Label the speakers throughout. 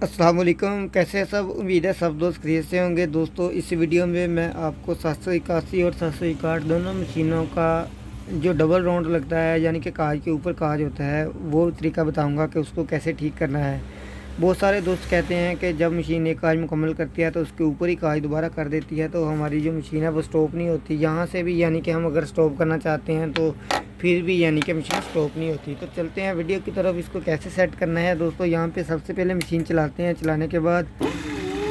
Speaker 1: अस्सलाम वालेकुम। कैसे हैं सब? उम्मीद है सब दोस्त खैरियत से होंगे। दोस्तों, इस वीडियो में मैं आपको 781 और 761 दोनों मशीनों का जो डबल राउंड लगता है, यानी कि काज के ऊपर काज होता है, वो तरीका बताऊंगा कि उसको कैसे ठीक करना है। बहुत सारे दोस्त कहते हैं कि जब मशीन एक काज मुकम्मल करती है तो उसके ऊपर ही काज दोबारा कर देती है, तो हमारी जो मशीन है वो स्टॉप नहीं होती। यहाँ से भी यानी कि हम अगर स्टॉप करना चाहते हैं तो फिर भी यानी कि मशीन स्टॉप नहीं होती। तो चलते हैं वीडियो की तरफ। इसको कैसे सेट करना है दोस्तों, यहाँ पे सबसे पहले मशीन चलाते हैं। चलाने के बाद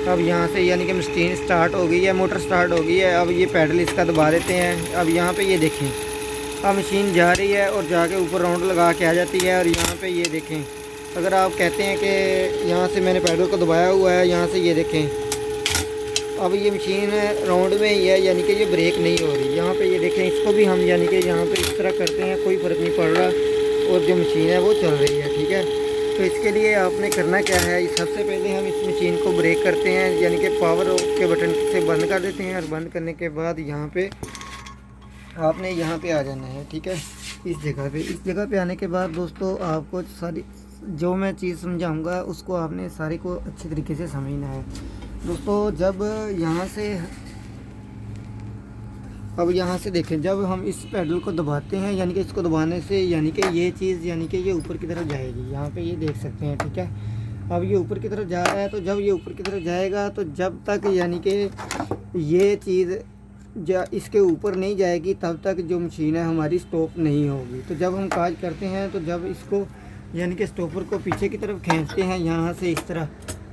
Speaker 1: अब यहाँ से यानी कि मशीन स्टार्ट हो गई है, मोटर स्टार्ट हो गई है। अब ये पैडल इसका दबा देते हैं। अब यहाँ पे ये देखें, अब मशीन जा रही है और जाके ऊपर राउंड लगा के आ जाती है। और यहाँ पे ये देखें, अगर आप कहते हैं कि यहाँ से मैंने पैडल को दबाया हुआ है, यहाँ से ये देखें अब ये मशीन राउंड में ही है, यानी कि ये ब्रेक नहीं हो रही। यहाँ पे ये देखें, इसको भी हम यानी कि यहाँ पे इस तरह करते हैं, कोई फ़र्क नहीं पड़ रहा और जो मशीन है वो चल रही है। ठीक है, तो इसके लिए आपने करना क्या है, सबसे पहले हम इस मशीन को ब्रेक करते हैं, यानी कि पावर के बटन से बंद कर देते हैं। और बंद करने के बाद यहाँ पर आपने यहाँ पर आ जाना है। ठीक है, इस जगह पे आने के बाद दोस्तों आपको सारी जो मैं चीज़ समझाऊंगा उसको आपने सारे को अच्छे तरीके से समझना है। दोस्तों, जब यहाँ से देखें, जब हम इस पैडल को दबाते हैं, यानी कि इसको दबाने से यानी कि ये चीज़ यानी कि ये ऊपर की तरफ जाएगी। यहाँ पे ये देख सकते हैं। ठीक है, अब ये ऊपर की तरफ जा रहा है, तो जब ये ऊपर की तरफ जाएगा तो जब तक यानी कि ये चीज़ इसके ऊपर नहीं जाएगी तब तक जो मशीन है हमारी स्टॉप नहीं होगी। तो जब हम काज करते हैं तो जब इसको यानी कि स्टॉपर को पीछे की तरफ खींचते हैं यहाँ से इस तरह,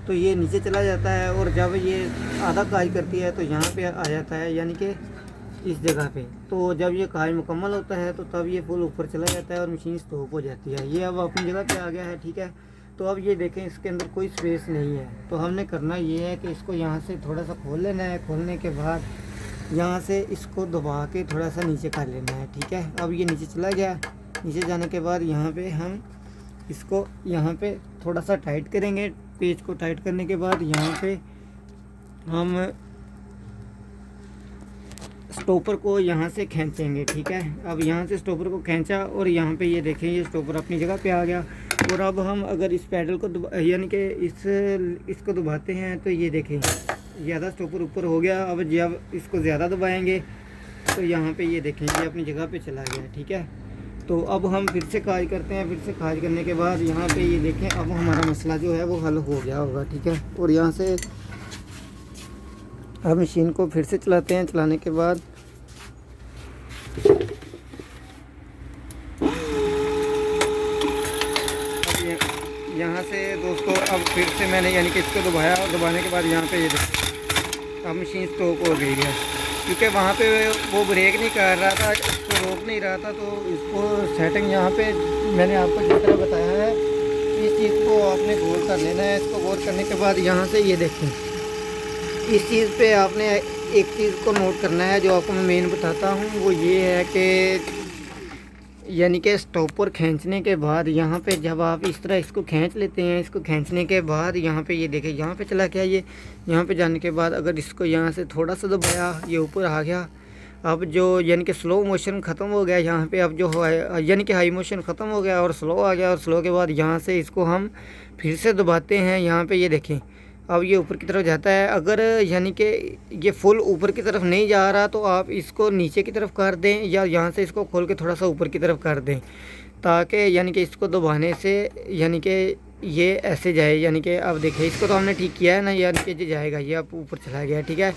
Speaker 1: तो ये नीचे चला जाता है। और जब ये आधा काज करती है तो यहाँ पे आ जाता है, यानी कि इस जगह पे। तो जब ये काज मुकम्मल होता है तो तब ये फुल ऊपर चला जाता है और मशीन स्टॉप हो जाती है। ये अब अपनी जगह पे आ गया है। ठीक है, तो अब ये देखें, इसके अंदर कोई स्पेस नहीं है। तो हमने करना ये है कि इसको यहाँ से थोड़ा सा खोल लेना है। खोलने के बाद यहाँ से इसको दबा के थोड़ा सा नीचे कर लेना है। ठीक है, अब ये नीचे चला गया। नीचे जाने के बाद यहाँ पर हम इसको यहाँ पे थोड़ा सा टाइट करेंगे। पेज को टाइट करने के बाद यहाँ पे हम स्टॉपर को यहाँ से खींचेंगे। ठीक है, अब यहाँ से स्टॉपर को खींचा और यहाँ पे ये देखें, ये स्टॉपर अपनी जगह पे आ गया। और अब हम अगर इस पैडल को यानी कि इसको दबाते हैं तो ये देखें, ज़्यादा स्टॉपर ऊपर हो गया। अब जब इसको ज़्यादा दबाएंगे तो यहाँ पे ये देखें, ये अपनी जगह पे चला गया। ठीक है, तो अब हम फिर से काज करते हैं। फिर से काज करने के बाद यहाँ पे ये देखें, अब हमारा मसला जो है वो हल हो गया होगा। ठीक है, और यहाँ से अब मशीन को फिर से चलाते हैं। चलाने के बाद अब यहाँ से दोस्तों अब फिर से मैंने यानी कि इसको दबाया और दबाने के बाद यहाँ पे ये देखें, अब मशीन स्टॉप हो गई है, क्योंकि वहाँ पे वो ब्रेक नहीं कर रहा था, इसको रोक नहीं रहा था। तो इसको सेटिंग यहाँ पे मैंने आपको जिस तरह बताया है, इस चीज़ को आपने गौर कर लेना है। इसको गौर करने के बाद यहाँ से ये देखें, इस चीज़ पे आपने एक चीज़ को नोट करना है जो आपको मैं मेन बताता हूँ। वो ये है कि यानी कि स्टॉपर खींचने के बाद यहाँ पे जब आप इस तरह इसको खींच लेते हैं, इसको खींचने के बाद यहाँ पे ये देखें, यहाँ पे चला गया ये। यहाँ पे जाने के बाद अगर इसको यहाँ से थोड़ा सा दबाया, ये ऊपर आ गया। अब जो यानी कि स्लो मोशन ख़त्म हो गया यहाँ पे, अब जो यानी कि हाई मोशन ख़त्म हो गया और स्लो आ गया। और स्लो के बाद यहाँ से इसको हम फिर से दबाते हैं। यहाँ पे ये देखें, अब ये ऊपर की तरफ जाता है। अगर यानी कि ये फुल ऊपर की तरफ नहीं जा रहा तो आप इसको नीचे की तरफ कर दें, या यहाँ से इसको खोल के थोड़ा सा ऊपर की तरफ कर दें, ताकि यानी कि इसको दबाने से यानी कि ये ऐसे जाए। यानी कि अब देखिए, इसको तो हमने ठीक किया है ना, यानी कि ये जाएगा, ये अब ऊपर चला गया। ठीक है,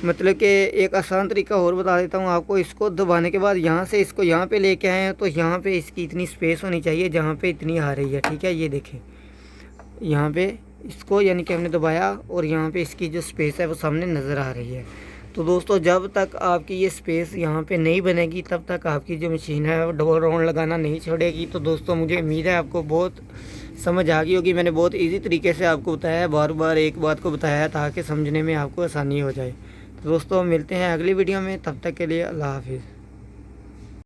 Speaker 1: मतलब कि एक आसान तरीका और बता देता हूँ आपको। इसको दबाने के बाद यहाँ से इसको यहाँ पे लेके आए हैं, तो यहाँ पे इसकी इतनी स्पेस होनी चाहिए जहाँ पे इतनी आ रही है। ठीक है, ये देखें, यहाँ पे इसको यानी कि हमने दबाया और यहाँ पे इसकी जो स्पेस है वो सामने नज़र आ रही है। तो दोस्तों, जब तक आपकी ये स्पेस यहाँ पे नहीं बनेगी तब तक आपकी जो मशीन है वो डबल राउंड लगाना नहीं छोड़ेगी। तो दोस्तों, मुझे उम्मीद है आपको बहुत समझ आ गई होगी। मैंने बहुत इजी तरीके से आपको बताया है, बार बार एक बात को बताया है ताकि समझने में आपको आसानी हो जाए। तो दोस्तों, मिलते हैं अगली वीडियो में, तब तक के लिए अल्लाह हाफिज़।